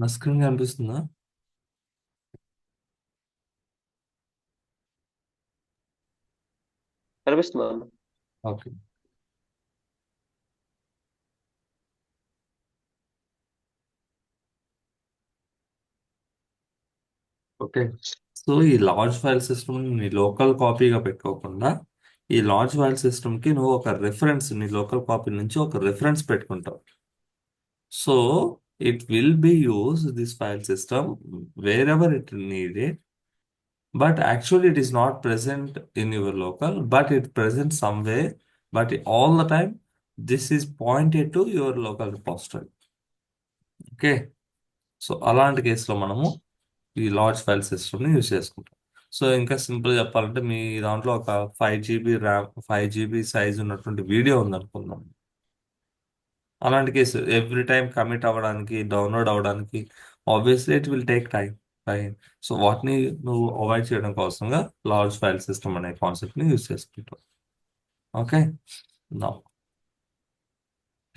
నా స్క్రీన్ కనిపిస్తుందా? కనిపిస్తుందా అన్న? ఓకే. ఓకే. సో ఈ లార్జ్ ఫైల్ సిస్టమ్ నీ లోకల్ కాపీగా పెట్టుకోకుండా ఈ లార్జ్ ఫైల్ సిస్టమ్ కి నువ్వు ఒక రిఫరెన్స్ నీ లోకల్ కాపీ నుంచి ఒక రిఫరెన్స్ పెట్టుకుంటావు. So it will be use this file system wherever it needed, but actually it is not present in your local, but it present somewhere, but all the time this is pointed to your local repository. Okay. So అలాంటి కేసులో మనము ఈ large file సిస్టమ్ని use చేసుకుంటాం. So ఇంకా simple చెప్పాలంటే మీ దాంట్లో ఒక 5 GB ర్యామ్ 5 GB సైజ్ ఉన్నటువంటి వీడియో ఉందనుకుందాం. అలాంటి కేసు ఎవ్రీ టైం కమిట్ అవ్వడానికి డౌన్లోడ్ అవ్వడానికి obviously it will take time. So వాటిని నువ్వు అవాయిడ్ చేయడం కోసంగా లార్జ్ ఫైల్ సిస్టమ్ అనే కాన్సెప్ట్ని యూజ్ చేసుకుంటావు. ఓకే. నా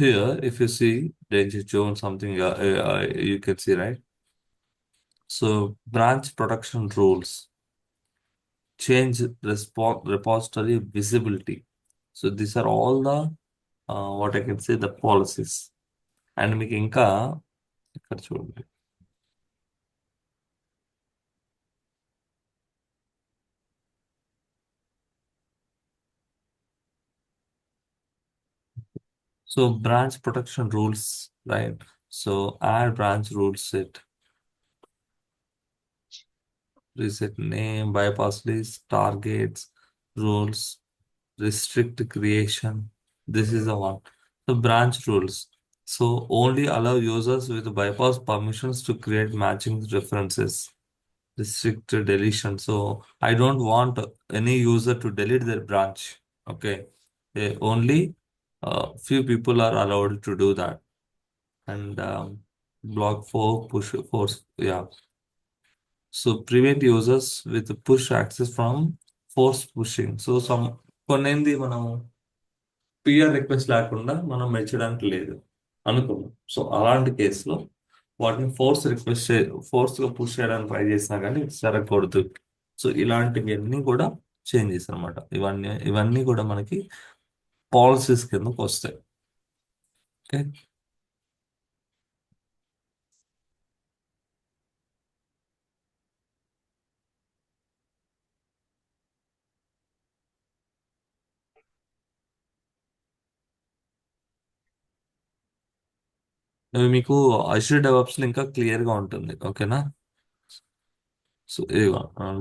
here if you see danger zone something you can see, right? So branch protection rules change repository visibility. So these are all the what I can say the policies. And మీకు ఇంకా ఇక్కడ చూడండి. So branch protection rules, right? So add branch rule set, reset name, bypass list, targets, rules, restrict creation. This is the one. So branch rules. So only allow users with bypass permissions to create matching references. Restrict deletion. So I don't want any user to delete their branch. Okay. Only few people are allowed to do that. And block 4 push force, yeah. So prevent users with push access from force pushing. So some కొన్నింది మనం PR request లేకుండా మనం మెచ్చడానికి లేదు అనుకున్నాం. So అలాంటి కేసులో వాటిని force గా push చేయడానికి ట్రై చేసినా కానీ జరగకూడదు. సో ఇలాంటివి అన్నీ కూడా చేంజెస్ అనమాట. ఇవన్నీ కూడా మనకి పాలసీస్ కిందకు వస్తాయి. ఓకే. ఇవి మీకు అష్యూర్ డెవలప్స్ ఇంకా క్లియర్ గా ఉంటుంది. ఓకేనా. సో ఇదిగో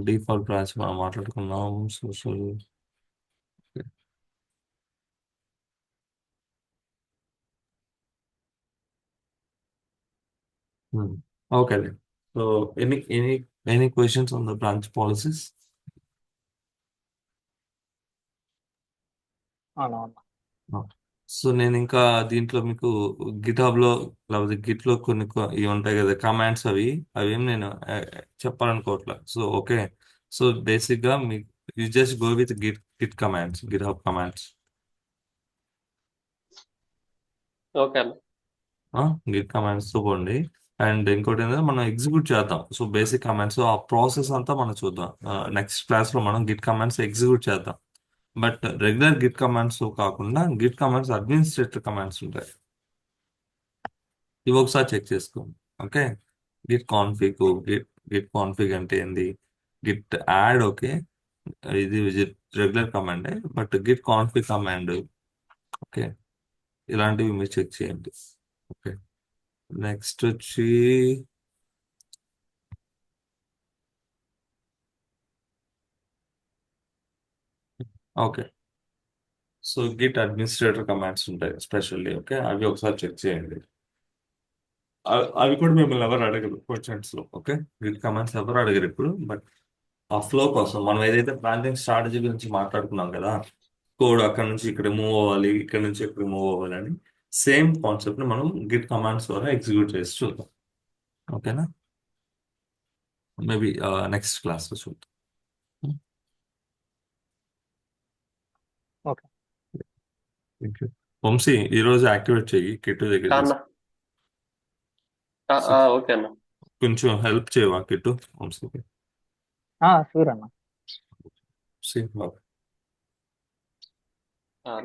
డిఫాల్ట్ బ్రాంచ్ మనం మాట్లాడుకున్నాం. Social. Okay. So any questions on the branch policies? అవునా అన్న? సో నేను ఇంకా దీంట్లో మీకు గిటాబ్ లో లేకపోతే గిట్ లో ఇవి ఉంటాయి కదా కమాండ్స్, అవి ఏం నేను చెప్పాలనుకోవట్లేదు. So okay. సో బేసిక్ గా మీకు you just go with Git commands, GitHub commands. Okay అన్న. గిట్ కమాండ్స్ తో పోండి. అండ్ ఇంకోటి ఏంటంటే మనం ఎగ్జిక్యూట్ చేద్దాం. సో బేసిక్ కమాండ్స్ ఆ ప్రాసెస్ అంతా మనం చూద్దాం. నెక్స్ట్ క్లాస్ లో మనం గిట్ కమాండ్స్ ఎగ్జిక్యూట్ చేద్దాం. బట్ రెగ్యులర్ గిట్ కమాండ్స్ కాకుండా గిట్ కమాండ్స్ అడ్మినిస్ట్రేటర్ కమాండ్స్ ఉంటాయి. ఇవి ఒకసారి చెక్ చేసుకోండి. Okay. Git config, Git config అంటే ఏంది? Git add. ఓకే. ఇది regular కమాండే, but Git config command. Okay. ఇలాంటివి మీరు చెక్ చేయండి. ఓకే. నెక్స్ట్ వచ్చి okay. So Git administrator commands ఉంటాయి స్పెషల్లీ. ఓకే. అవి ఒకసారి చెక్ చేయండి. అవి కూడా మిమ్మల్ని ఎవరు అడగరు క్వశ్చన్స్ లో. ఓకే. గిట్ కమాండ్స్ ఎవరు అడగరు ఇప్పుడు. బట్ ఆ ఫ్లో కోసం మనం ఏదైతే బ్రాంచింగ్ స్ట్రాటజీ గురించి మాట్లాడుకున్నాం కదా, కోడ్ అక్కడ నుంచి ఇక్కడ మూవ్ అవ్వాలి, ఇక్కడ నుంచి ఇక్కడ మూవ్ అవ్వాలి అని సేమ్ కాన్సెప్ట్ ని మనం గిట్ కమాండ్స్ ద్వారా ఎగ్జిక్యూట్ చేసి చూద్దాం. ఓకేనా. మేబీ నెక్స్ట్ క్లాస్ లో చూద్దాం. Okay thank you. వంశీ ఈరోజు యాక్టివేట్ చెయ్యి కిట్టు దగ్గర అన్న. ఓకే అన్న. కొంచెం హెల్ప్ చేయవా కిట్టు వంశీకి. షూర్ అన్న. See, ఆ.